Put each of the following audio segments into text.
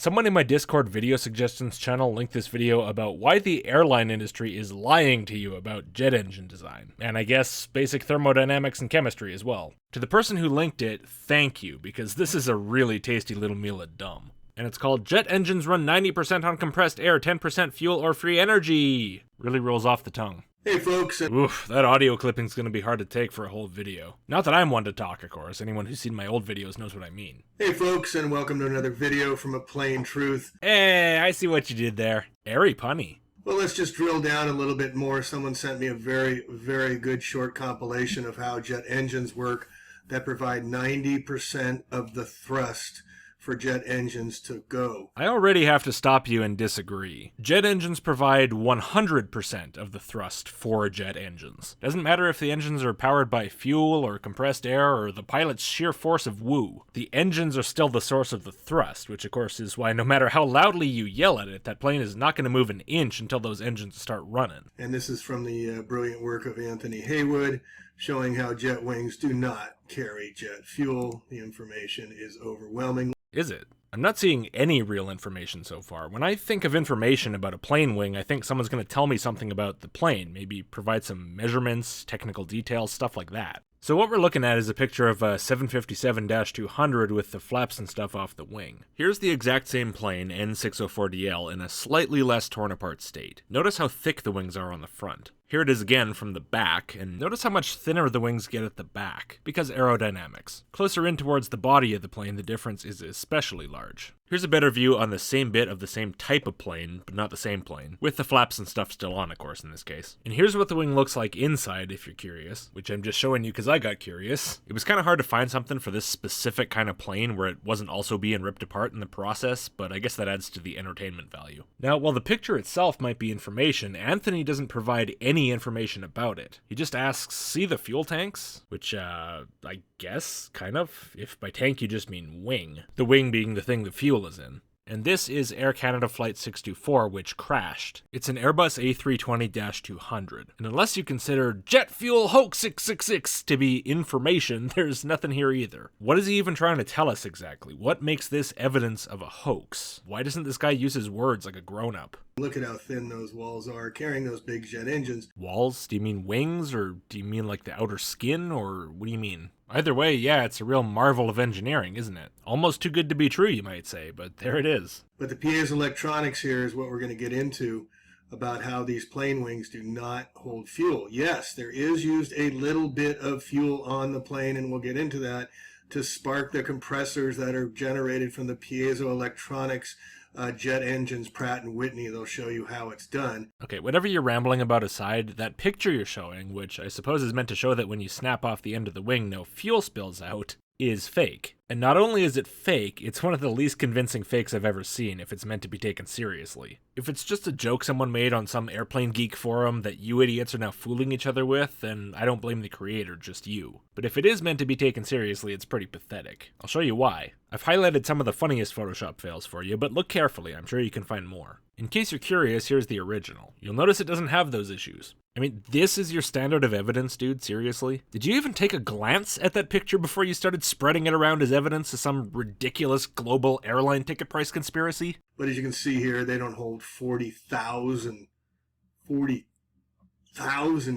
Someone in my Discord video suggestions channel linked this video about why the airline industry is lying to you about jet engine design, and I guess basic thermodynamics and chemistry as well. To the person who linked it, thank you, because this is a really tasty little meal of dumb. And it's called Jet Engines Run 90% on Compressed Air, 10% Fuel or Free Energy. Really rolls off the tongue. Hey folks. Oof, that audio clipping's gonna be hard to take for a whole video. Not that I'm one to talk, of course. Anyone who's seen my old videos knows what I mean. Hey folks, and welcome to another video from A Plain Truth. Hey, I see what you did there. Airy punny. Well, let's just drill down a little bit more. Someone sent me a very, very good short compilation of how jet engines work that provide 90% of the thrust for jet engines to go. I already have to stop you and disagree. Jet engines provide 100% of the thrust for jet engines. Doesn't matter if the engines are powered by fuel or compressed air or the pilot's sheer force of woo. The engines are still the source of the thrust, which of course is why no matter how loudly you yell at it, that plane is not going to move an inch until those engines start running. And this is from the brilliant work of Anthony Haywood, showing how jet wings do not carry jet fuel. The information is overwhelming. Is it? I'm not seeing any real information so far. When I think of information about a plane wing, I think someone's going to tell me something about the plane, maybe provide some measurements, technical details, stuff like that. So what we're looking at is a picture of a 757-200 with the flaps and stuff off the wing. Here's the exact same plane, N604DL, in a slightly less torn apart state. Notice how thick the wings are on the front. Here it is again from the back, and notice how much thinner the wings get at the back, because aerodynamics. Closer in towards the body of the plane, the difference is especially large. Here's a better view on the same bit of the same type of plane, but not the same plane, with the flaps and stuff still on, of course, in this case. And here's what the wing looks like inside, if you're curious, which I'm just showing you because I got curious. It was kind of hard to find something for this specific kind of plane where it wasn't also being ripped apart in the process, but I guess that adds to the entertainment value. Now, while the picture itself might be information, Anthony doesn't provide any information about it. He just asks, see the fuel tanks? Which, I guess, kind of, if by tank you just mean wing. The wing being the thing the fuel is in. And this is Air Canada Flight 624, which crashed. It's an Airbus A320-200. And unless you consider Jet Fuel Hoax 666 to be information, there's nothing here either. What is he even trying to tell us exactly? What makes this evidence of a hoax? Why doesn't this guy use his words like a grown-up? Look at how thin those walls are, carrying those big jet engines. Walls? Do you mean wings, or do you mean like the outer skin, or what do you mean? Either way, yeah, it's a real marvel of engineering, isn't it? Almost too good to be true, you might say, but there it is. But the piezoelectronics here is what we're going to get into about how these plane wings do not hold fuel. Yes, there is used a little bit of fuel on the plane, and we'll get into that, to spark the compressors that are generated from the piezoelectronics jet engines, Pratt & Whitney. They'll show you how it's done. Okay, whatever you're rambling about aside, that picture you're showing, which I suppose is meant to show that when you snap off the end of the wing, no fuel spills out, is fake. And not only is it fake, it's one of the least convincing fakes I've ever seen if it's meant to be taken seriously. If it's just a joke someone made on some airplane geek forum that you idiots are now fooling each other with, then I don't blame the creator, just you. But if it is meant to be taken seriously, it's pretty pathetic. I'll show you why. I've highlighted some of the funniest Photoshop fails for you, but look carefully, I'm sure you can find more. In case you're curious, here's the original. You'll notice it doesn't have those issues. I mean, this is your standard of evidence, dude, seriously? Did you even take a glance at that picture before you started spreading it around as evidence of some ridiculous global airline ticket price conspiracy? But as you can see here, they don't hold 40,000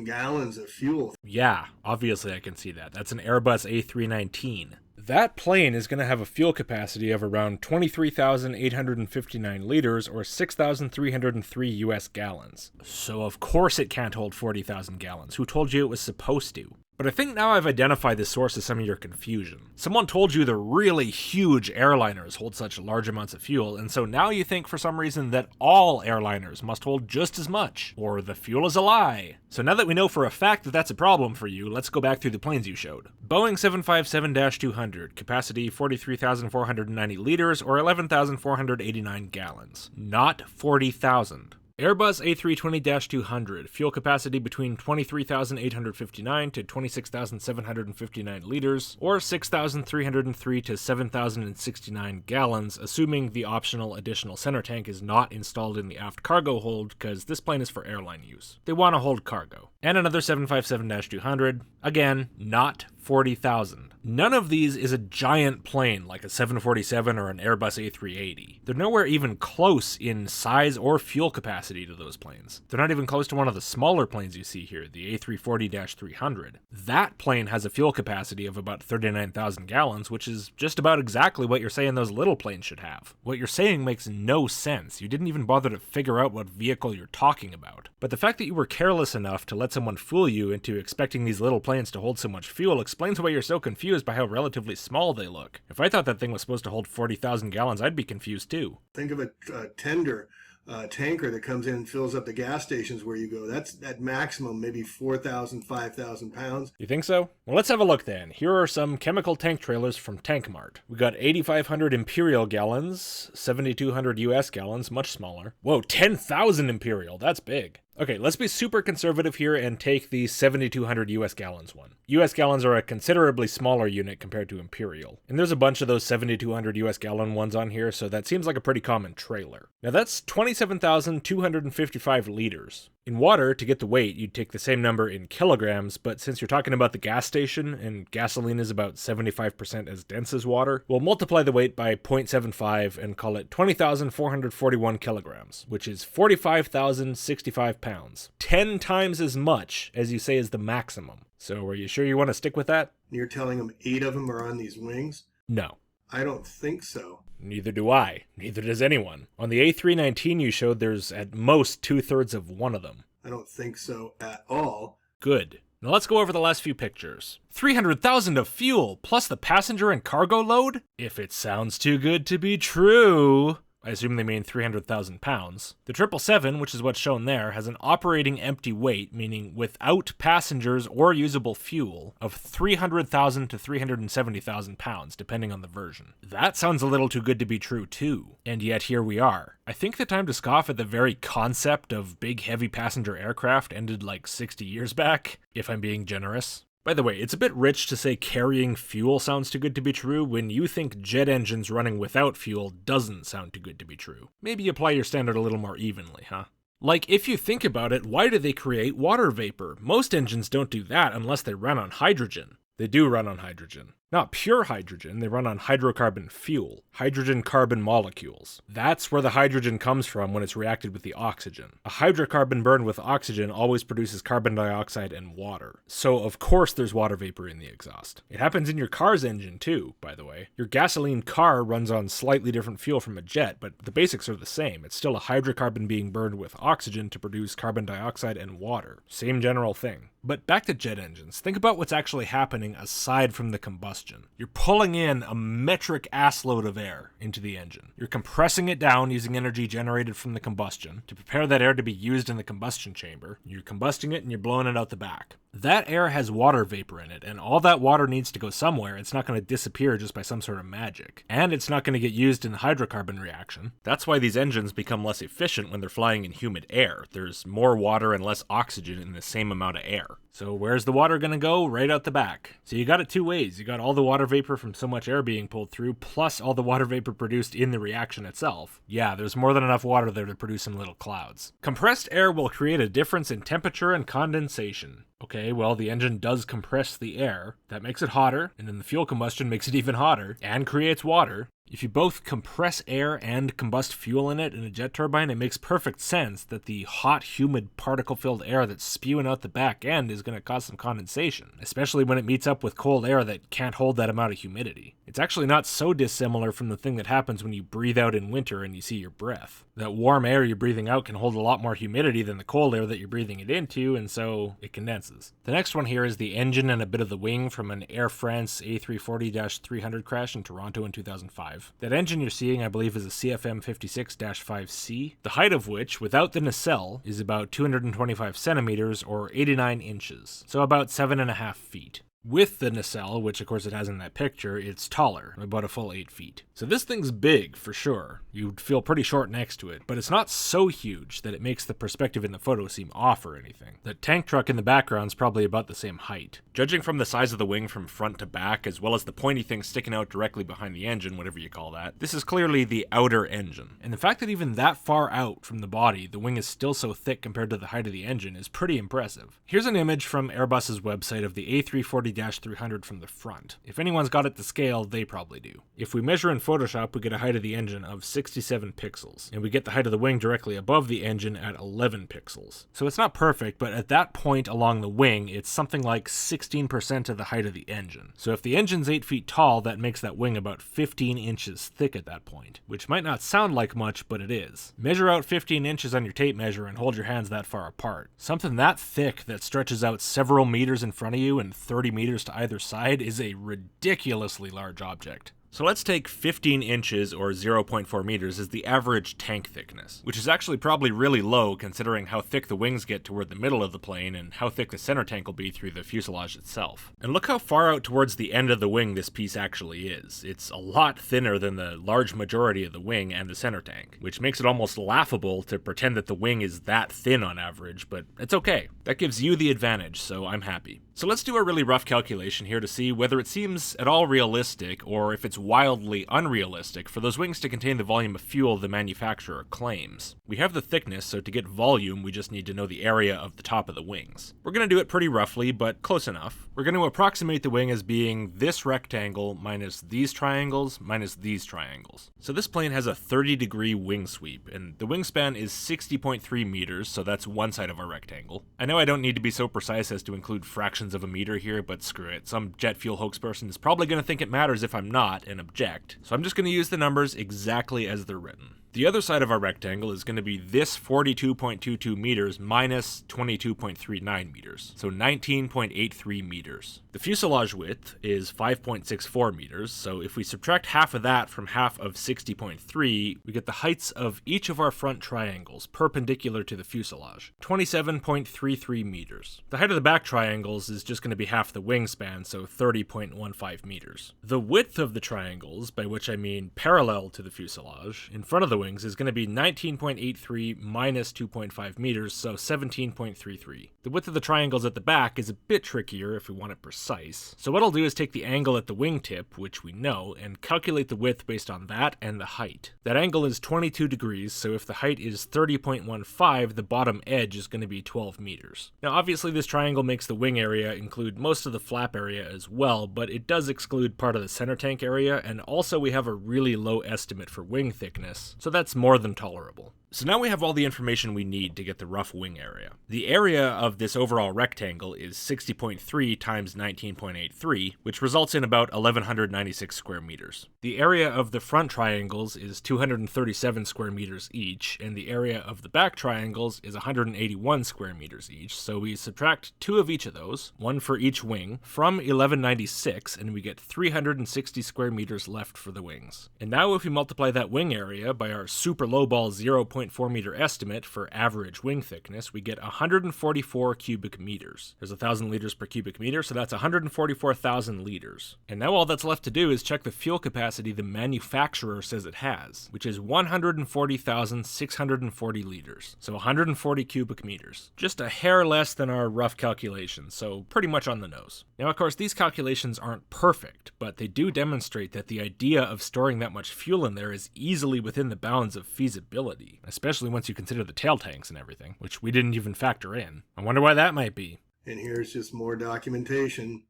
gallons of fuel. Yeah, obviously I can see that. That's an Airbus A319. That plane is going to have a fuel capacity of around 23,859 liters, or 6,303 US gallons. So of course it can't hold 40,000 gallons. Who told you it was supposed to? But I think now I've identified the source of some of your confusion. Someone told you the really huge airliners hold such large amounts of fuel, and so now you think for some reason that all airliners must hold just as much, or the fuel is a lie. So now that we know for a fact that that's a problem for you, let's go back through the planes you showed. Boeing 757-200, capacity 43,490 liters, or 11,489 gallons. Not 40,000. Airbus A320-200, fuel capacity between 23,859 to 26,759 liters, or 6,303 to 7,069 gallons, assuming the optional additional center tank is not installed in the aft cargo hold, because this plane is for airline use. They want to hold cargo. and another 757-200. Again, not 40,000. None of these is a giant plane like a 747 or an Airbus A380. They're nowhere even close in size or fuel capacity to those planes. They're not even close to one of the smaller planes you see here, the A340-300. That plane has a fuel capacity of about 39,000 gallons, which is just about exactly what you're saying those little planes should have. What you're saying makes no sense. You didn't even bother to figure out what vehicle you're talking about. But the fact that you were careless enough to let someone fool you into expecting these little planes to hold so much fuel explains why you're so confused by how relatively small they look. If I thought that thing was supposed to hold 40,000 gallons, I'd be confused too. Think of a tanker that comes in and fills up the gas stations where you go. That's at maximum maybe 4,000, 5,000 pounds. You think so? Well, let's have a look then. Here are some chemical tank trailers from Tank Mart. We got 8,500 Imperial gallons, 7,200 US gallons, much smaller. Whoa, 10,000 Imperial, that's big. Okay, let's be super conservative here and take the 7,200 US gallons one. US gallons are a considerably smaller unit compared to Imperial. And there's a bunch of those 7,200 US gallon ones on here, so that seems like a pretty common trailer. Now that's 27,255 liters. In water, to get the weight, you'd take the same number in kilograms, but since you're talking about the gas station, and gasoline is about 75% as dense as water, we'll multiply the weight by 0.75 and call it 20,441 kilograms, which is 45,065 pounds. 10 times as much as you say is the maximum. So are you sure you want to stick with that? You're telling them 8 of them are on these wings? No. I don't think so. Neither do I. Neither does anyone. On the A319 you showed, there's at most 2/3 of one of them. I don't think so at all. Good. Now let's go over the last few pictures. 300,000 of fuel, plus the passenger and cargo load? If it sounds too good to be true... I assume they mean 300,000 pounds. The 777, which is what's shown there, has an operating empty weight, meaning without passengers or usable fuel, of 300,000 to 370,000 pounds, depending on the version. That sounds a little too good to be true, too. And yet here we are. I think the time to scoff at the very concept of big, heavy passenger aircraft ended like 60 years back, if I'm being generous. By the way, it's a bit rich to say carrying fuel sounds too good to be true when you think jet engines running without fuel doesn't sound too good to be true. Maybe apply your standard a little more evenly, huh? Like, if you think about it, why do they create water vapor? Most engines don't do that unless they run on hydrogen. They do run on hydrogen. Not pure hydrogen, they run on hydrocarbon fuel, hydrogen-carbon molecules. That's where the hydrogen comes from when it's reacted with the oxygen. A hydrocarbon burned with oxygen always produces carbon dioxide and water. So of course there's water vapor in the exhaust. It happens in your car's engine too, by the way. Your gasoline car runs on slightly different fuel from a jet, but the basics are the same. It's still a hydrocarbon being burned with oxygen to produce carbon dioxide and water. Same general thing. But back to jet engines, think about what's actually happening aside from the combustion. You're pulling in a metric assload of air into the engine. You're compressing it down using energy generated from the combustion to prepare that air to be used in the combustion chamber. You're combusting it and you're blowing it out the back. That air has water vapor in it, and all that water needs to go somewhere. It's not going to disappear just by some sort of magic. And it's not going to get used in the hydrocarbon reaction. That's why these engines become less efficient when they're flying in humid air. There's more water and less oxygen in the same amount of air. So where's the water going to go? Right out the back. So you got it two ways. You got all the water vapor from so much air being pulled through, plus all the water vapor produced in the reaction itself. Yeah, there's more than enough water there to produce some little clouds. Compressed air will create a difference in temperature and condensation. Okay, well, the engine does compress the air. That makes it hotter, and then the fuel combustion makes it even hotter, and creates water. If you both compress air and combust fuel in it in a jet turbine, it makes perfect sense that the hot, humid, particle-filled air that's spewing out the back end is going to cause some condensation, especially when it meets up with cold air that can't hold that amount of humidity. It's actually not so dissimilar from the thing that happens when you breathe out in winter and you see your breath. That warm air you're breathing out can hold a lot more humidity than the cold air that you're breathing it into, and so it condenses. The next one here is the engine and a bit of the wing from an Air France A340-300 crash in Toronto in 2005. That engine you're seeing, I believe, is a CFM 56-5C, the height of which, without the nacelle, is about 225 centimeters or 89 inches, so about 7.5 feet. With the nacelle, which of course it has in that picture, it's taller, about a full 8 feet. So this thing's big, for sure. You'd feel pretty short next to it, but it's not so huge that it makes the perspective in the photo seem off or anything. The tank truck in the background's probably about the same height. Judging from the size of the wing from front to back, as well as the pointy thing sticking out directly behind the engine, whatever you call that, this is clearly the outer engine. And the fact that even that far out from the body, the wing is still so thick compared to the height of the engine is pretty impressive. Here's an image from Airbus's website of the A340-300 from the front. If anyone's got it to scale, they probably do. If we measure in Photoshop, we get a height of the engine of 67 pixels, and we get the height of the wing directly above the engine at 11 pixels. So it's not perfect, but at that point along the wing, it's something like 16% of the height of the engine. So if the engine's 8 feet tall, that makes that wing about 15 inches thick at that point, which might not sound like much, but it is. Measure out 15 inches on your tape measure and hold your hands that far apart. Something that thick that stretches out several meters in front of you and 30 meters to either side is a ridiculously large object. So let's take 15 inches or 0.4 meters as the average tank thickness, which is actually probably really low considering how thick the wings get toward the middle of the plane and how thick the center tank will be through the fuselage itself. And look how far out towards the end of the wing this piece actually is. It's a lot thinner than the large majority of the wing and the center tank, which makes it almost laughable to pretend that the wing is that thin on average, but it's okay. That gives you the advantage, so I'm happy. So let's do a really rough calculation here to see whether it seems at all realistic or if it's wildly unrealistic for those wings to contain the volume of fuel the manufacturer claims. We have the thickness, so to get volume, we just need to know the area of the top of the wings. We're going to do it pretty roughly, but close enough. We're going to approximate the wing as being this rectangle minus these triangles minus these triangles. So this plane has a 30-degree wing sweep, and the wingspan is 60.3 meters, so that's one side of our rectangle. I know I don't need to be so precise as to include fractions of a meter here, but screw it. Some jet fuel hoax person is probably going to think it matters if I'm not and object. So I'm just going to use the numbers exactly as they're written. The other side of our rectangle is going to be this 42.22 meters minus 22.39 meters, so 19.83 meters. The fuselage width is 5.64 meters, so if we subtract half of that from half of 60.3, we get the heights of each of our front triangles perpendicular to the fuselage, 27.33 meters. The height of the back triangles is just going to be half the wingspan, so 30.15 meters. The width of the triangles, by which I mean parallel to the fuselage, in front of the wings is going to be 19.83 minus 2.5 meters, so 17.33. The width of the triangles at the back is a bit trickier if we want it precise. So what I'll do is take the angle at the wingtip, which we know, and calculate the width based on that and the height. That angle is 22 degrees, so if the height is 30.15, the bottom edge is going to be 12 meters. Now obviously this triangle makes the wing area include most of the flap area as well, but it does exclude part of the center tank area, and also we have a really low estimate for wing thickness, so that's more than tolerable. So now we have all the information we need to get the rough wing area. The area of this overall rectangle is 60.3 times 19.83, which results in about 1196 square meters. The area of the front triangles is 237 square meters each, and the area of the back triangles is 181 square meters each, so we subtract 2 of each of those, 1 for each wing, from 1196, and we get 360 square meters left for the wings. And now if we multiply that wing area by our super lowball 0.4 meter estimate for average wing thickness, we get 144 cubic meters. There's 1,000 liters per cubic meter, so that's 144,000 liters. And now all that's left to do is check the fuel capacity the manufacturer says it has, which is 140,640 liters, so 140 cubic meters. Just a hair less than our rough calculations, so pretty much on the nose. Now of course these calculations aren't perfect, but they do demonstrate that the idea of storing that much fuel in there is easily within the bounds of feasibility, especially once you consider the tail tanks and everything, which we didn't even factor in. I wonder why that might be. And here's just more documentation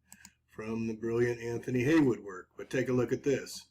from the brilliant Anthony Haywood work. But take a look at this.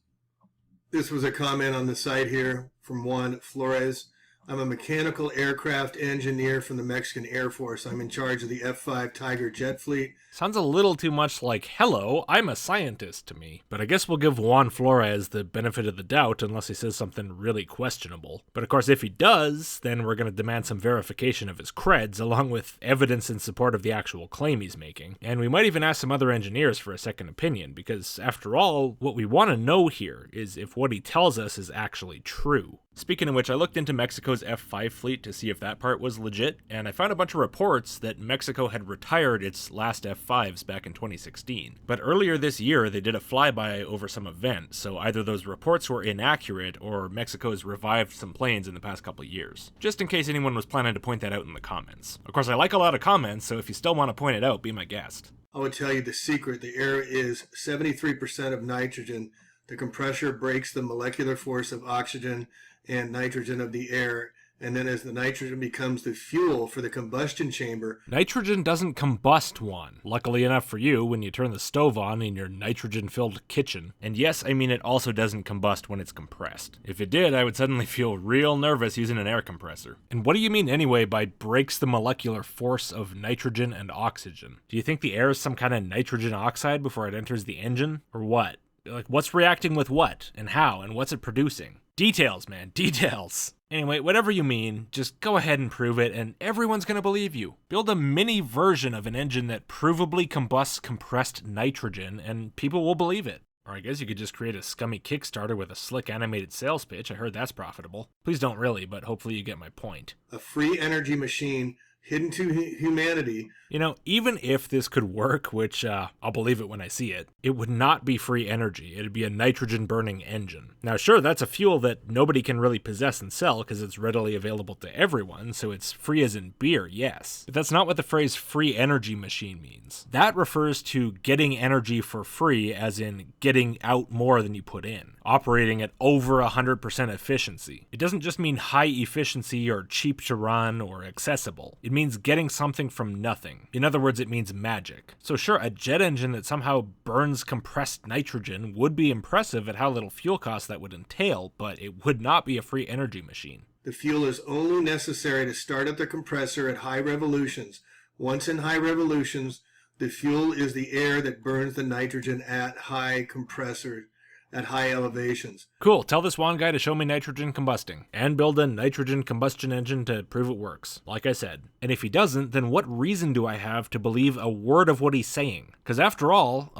This was a comment on the site here from Juan Flores. I'm a mechanical aircraft engineer from the Mexican Air Force. I'm in charge of the F-5 Tiger jet fleet. Sounds a little too much like, hello, I'm a scientist to me. But I guess we'll give Juan Flores the benefit of the doubt unless he says something really questionable. But of course, if he does, then we're going to demand some verification of his creds, along with evidence in support of the actual claim he's making. And we might even ask some other engineers for a second opinion, because after all, what we want to know here is if what he tells us is actually true. Speaking of which, I looked into Mexico's F5 fleet to see if that part was legit, and I found a bunch of reports that Mexico had retired its last F5s back in 2016. But earlier this year, they did a flyby over some event, so either those reports were inaccurate or Mexico's revived some planes in the past couple years. Just in case anyone was planning to point that out in the comments. Of course, I like a lot of comments, so if you still want to point it out, be my guest. I would tell you the secret. The air is 73% of nitrogen. The compressor breaks the molecular force of oxygen and nitrogen of the air, and then as the nitrogen becomes the fuel for the combustion chamber... Nitrogen doesn't combust, Juan. Luckily enough for you, when you turn the stove on in your nitrogen-filled kitchen. And yes, I mean it also doesn't combust when it's compressed. If it did, I would suddenly feel real nervous using an air compressor. And what do you mean anyway by breaks the molecular force of nitrogen and oxygen? Do you think the air is some kind of nitrogen oxide before it enters the engine? Or what? Like, what's reacting with what? And how? And what's it producing? Details, man. Details. Anyway, whatever you mean, just go ahead and prove it, and everyone's gonna believe you. Build a mini version of an engine that provably combusts compressed nitrogen, and people will believe it. Or I guess you could just create a scummy Kickstarter with a slick animated sales pitch. I heard that's profitable. Please don't really, but hopefully you get my point. A free energy machine hidden to humanity. You know, even if this could work, which I'll believe it when I see it, it would not be free energy. It'd be a nitrogen-burning engine. Now, sure, that's a fuel that nobody can really possess and sell because it's readily available to everyone, so it's free as in beer, yes. But that's not what the phrase free energy machine means. That refers to getting energy for free, as in getting out more than you put in, operating at over 100% efficiency. It doesn't just mean high efficiency or cheap to run or accessible. It means getting something from nothing. In other words, it means magic. So sure, a jet engine that somehow burns compressed nitrogen would be impressive at how little fuel cost that would entail, but it would not be a free energy machine. The fuel is only necessary to start up the compressor at high revolutions. Once in high revolutions, the fuel is the air that burns the nitrogen at high compressor, at high elevations. Cool, tell this one guy to show me nitrogen combusting, and build a nitrogen combustion engine to prove it works, like I said. And if he doesn't, then what reason do I have to believe a word of what he's saying? Because after all,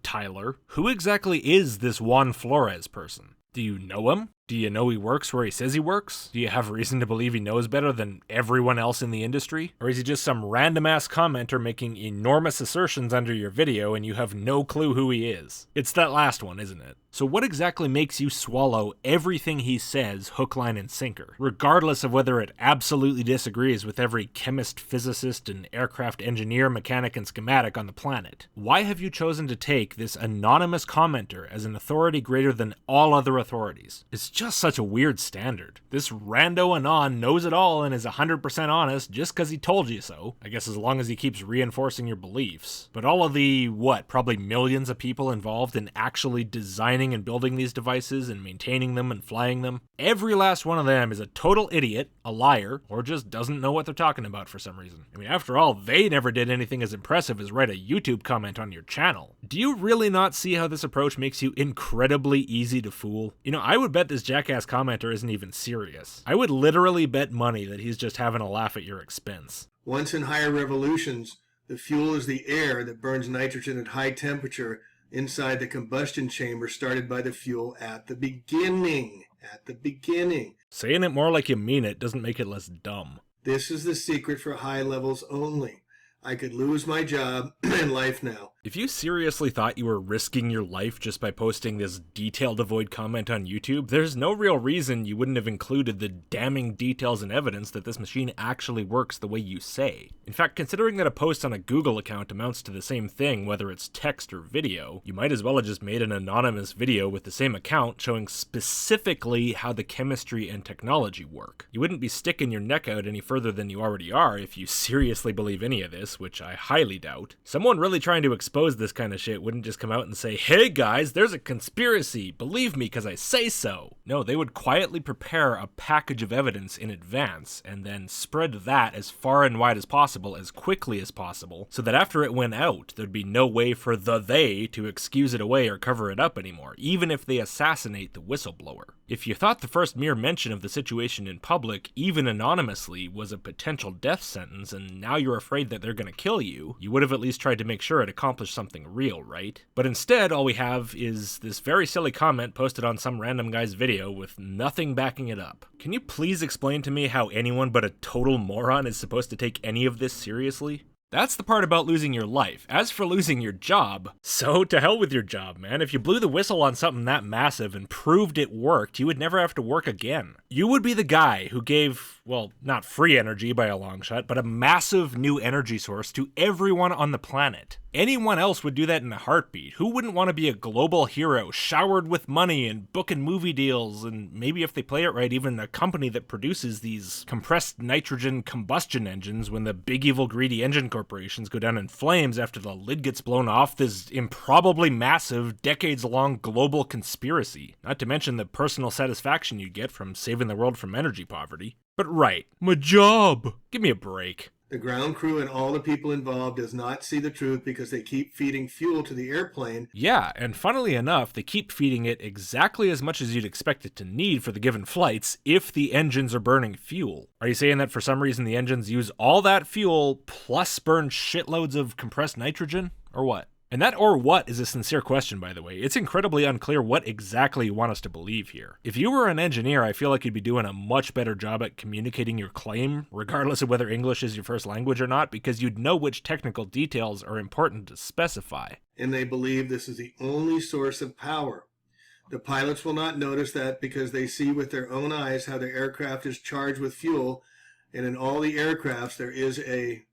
Tyler, who exactly is this Juan Flores person? Do you know him? Do you know he works where he says he works? Do you have reason to believe he knows better than everyone else in the industry? Or is he just some random-ass commenter making enormous assertions under your video and you have no clue who he is? It's that last one, isn't it? So what exactly makes you swallow everything he says hook, line, and sinker, regardless of whether it absolutely disagrees with every chemist, physicist, and aircraft engineer, mechanic, and schematic on the planet? Why have you chosen to take this anonymous commenter as an authority greater than all other authorities? It's just such a weird standard. This rando anon knows it all and is 100% honest just because he told you so. I guess as long as he keeps reinforcing your beliefs. But all of the, probably millions of people involved in actually designing and building these devices and maintaining them and flying them, every last one of them is a total idiot, a liar, or just doesn't know what they're talking about for some reason. I mean, after all, they never did anything as impressive as write a YouTube comment on your channel. Do you really not see how this approach makes you incredibly easy to fool? You know, I would bet this jackass commenter isn't even serious. I would literally bet money that he's just having a laugh at your expense. Once in higher revolutions, the fuel is the air that burns nitrogen at high temperature inside the combustion chamber started by the fuel at the beginning. At the beginning. Saying it more like you mean it doesn't make it less dumb. This is the secret for high levels only. I could lose my job and life now. If you seriously thought you were risking your life just by posting this detail-devoid comment on YouTube, there's no real reason you wouldn't have included the damning details and evidence that this machine actually works the way you say. In fact, considering that a post on a Google account amounts to the same thing whether it's text or video, you might as well have just made an anonymous video with the same account showing specifically how the chemistry and technology work. You wouldn't be sticking your neck out any further than you already are if you seriously believe any of this, which I highly doubt. Someone really trying to expose this kind of shit wouldn't just come out and say, "Hey guys, there's a conspiracy, believe me because I say so." No, they would quietly prepare a package of evidence in advance and then spread that as far and wide as possible, as quickly as possible, so that after it went out, there'd be no way for they to excuse it away or cover it up anymore, even if they assassinate the whistleblower. If you thought the first mere mention of the situation in public, even anonymously, was a potential death sentence and now you're afraid that they're gonna kill you, you would have at least tried to make sure it accomplished accomplish something real, right? But instead, all we have is this very silly comment posted on some random guy's video with nothing backing it up. Can you please explain to me how anyone but a total moron is supposed to take any of this seriously? That's the part about losing your life. As for losing your job, so to hell with your job, man. If you blew the whistle on something that massive and proved it worked, you would never have to work again. You would be the guy who gave, well, not free energy by a long shot, but a massive new energy source to everyone on the planet. Anyone else would do that in a heartbeat. Who wouldn't want to be a global hero, showered with money and booking movie deals, and maybe if they play it right, even a company that produces these compressed nitrogen combustion engines when the big evil greedy engine corporations go down in flames after the lid gets blown off this improbably massive, decades-long global conspiracy. Not to mention the personal satisfaction you get from saving the world from energy poverty. But right, my job! Give me a break. The ground crew and all the people involved does not see the truth because they keep feeding fuel to the airplane. Yeah, and funnily enough, they keep feeding it exactly as much as you'd expect it to need for the given flights if the engines are burning fuel. Are you saying that for some reason the engines use all that fuel plus burn shitloads of compressed nitrogen? Or what? And that "or what" is a sincere question, by the way. It's incredibly unclear what exactly you want us to believe here. If you were an engineer, I feel like you'd be doing a much better job at communicating your claim, regardless of whether English is your first language or not, because you'd know which technical details are important to specify. And they believe this is the only source of power. The pilots will not notice that because they see with their own eyes how their aircraft is charged with fuel, and in all the aircrafts there is a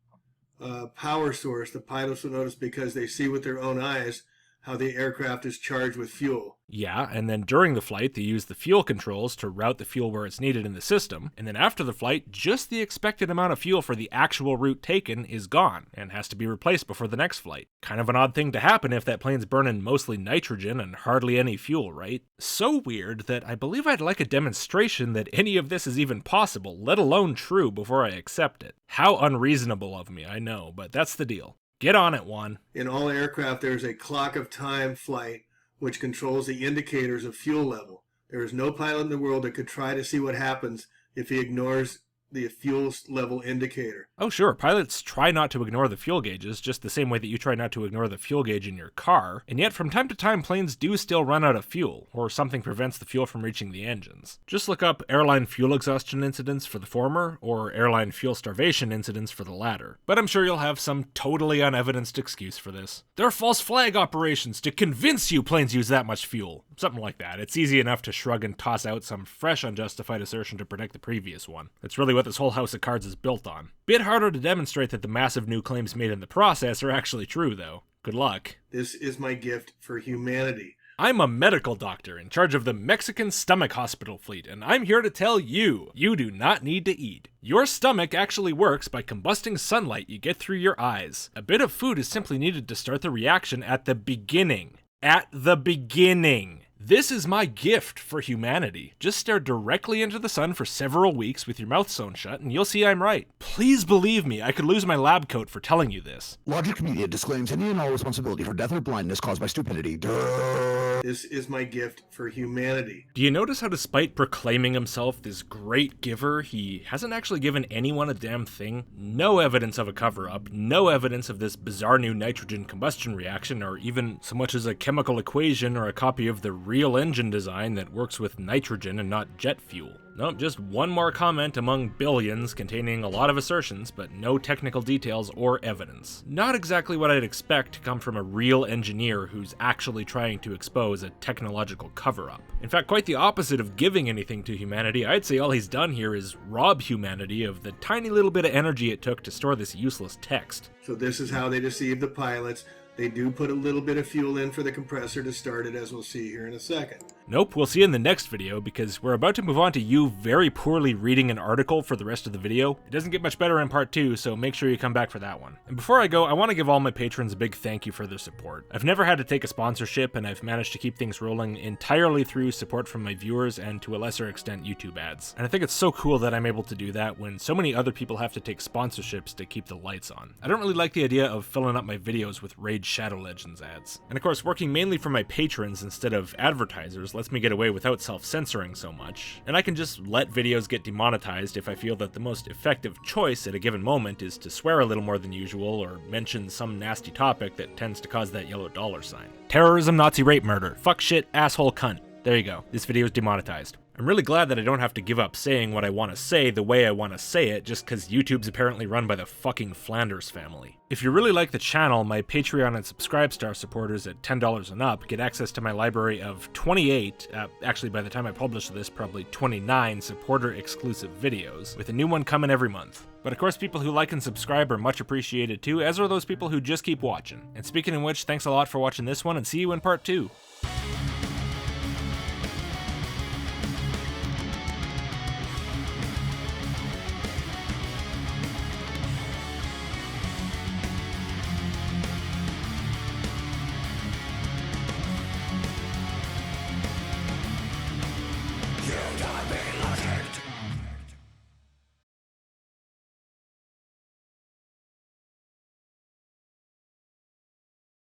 power source. The pilots will notice because they see with their own eyes how the aircraft is charged with fuel. Yeah, and then during the flight, they use the fuel controls to route the fuel where it's needed in the system, and then after the flight, just the expected amount of fuel for the actual route taken is gone, and has to be replaced before the next flight. Kind of an odd thing to happen if that plane's burning mostly nitrogen and hardly any fuel, right? So weird that I believe I'd like a demonstration that any of this is even possible, let alone true, before I accept it. How unreasonable of me, I know, but that's the deal. Get on it, Juan. In all aircraft, there is a clock of time flight which controls the indicators of fuel level. There is no pilot in the world that could try to see what happens if he ignores the fuel level indicator. Oh sure, pilots try not to ignore the fuel gauges, just the same way that you try not to ignore the fuel gauge in your car, and yet from time to time planes do still run out of fuel, or something prevents the fuel from reaching the engines. Just look up airline fuel exhaustion incidents for the former, or airline fuel starvation incidents for the latter. But I'm sure you'll have some totally unevidenced excuse for this. They're false flag operations to convince you planes use that much fuel. Something like that. It's easy enough to shrug and toss out some fresh unjustified assertion to protect the previous one. It's really what this whole house of cards is built on. Bit harder to demonstrate that the massive new claims made in the process are actually true, though. Good luck. This is my gift for humanity. I'm a medical doctor in charge of the Mexican stomach hospital fleet, and I'm here to tell you, you do not need to eat. Your stomach actually works by combusting sunlight you get through your eyes. A bit of food is simply needed to start the reaction at the beginning. At the beginning. This is my gift for humanity. Just stare directly into the sun for several weeks with your mouth sewn shut and you'll see I'm right. Please believe me, I could lose my lab coat for telling you this. Logicked Media disclaims any and all responsibility for death or blindness caused by stupidity. This is my gift for humanity. Do you notice how despite proclaiming himself this great giver, he hasn't actually given anyone a damn thing? No evidence of a cover-up, no evidence of this bizarre new nitrogen combustion reaction, or even so much as a chemical equation or a copy of the real engine design that works with nitrogen and not jet fuel. Nope, just one more comment among billions containing a lot of assertions, but no technical details or evidence. Not exactly what I'd expect to come from a real engineer who's actually trying to expose a technological cover-up. In fact, quite the opposite of giving anything to humanity. I'd say all he's done here is rob humanity of the tiny little bit of energy it took to store this useless text. So this is how they deceive the pilots. They do put a little bit of fuel in for the compressor to start it, as we'll see here in a second. Nope, we'll see in the next video, because we're about to move on to you very poorly reading an article for the rest of the video. It doesn't get much better in part 2, so make sure you come back for that one. And before I go, I want to give all my patrons a big thank you for their support. I've never had to take a sponsorship, and I've managed to keep things rolling entirely through support from my viewers and to a lesser extent YouTube ads. And I think it's so cool that I'm able to do that when so many other people have to take sponsorships to keep the lights on. I don't really like the idea of filling up my videos with raid Shadow Legends ads. And of course, working mainly for my patrons instead of advertisers lets me get away without self-censoring so much, and I can just let videos get demonetized if I feel that the most effective choice at a given moment is to swear a little more than usual or mention some nasty topic that tends to cause that yellow dollar sign. Terrorism, Nazi rape, murder. Fuck, shit, asshole, cunt. There you go. This video is demonetized. I'm really glad that I don't have to give up saying what I want to say the way I want to say it just because YouTube's apparently run by the fucking Flanders family. If you really like the channel, my Patreon and Subscribestar supporters at $10 and up get access to my library of 28, actually by the time I publish this, probably 29 supporter-exclusive videos, with a new one coming every month. But of course, people who like and subscribe are much appreciated too, as are those people who just keep watching. And speaking of which, thanks a lot for watching this one, and see you in part 2.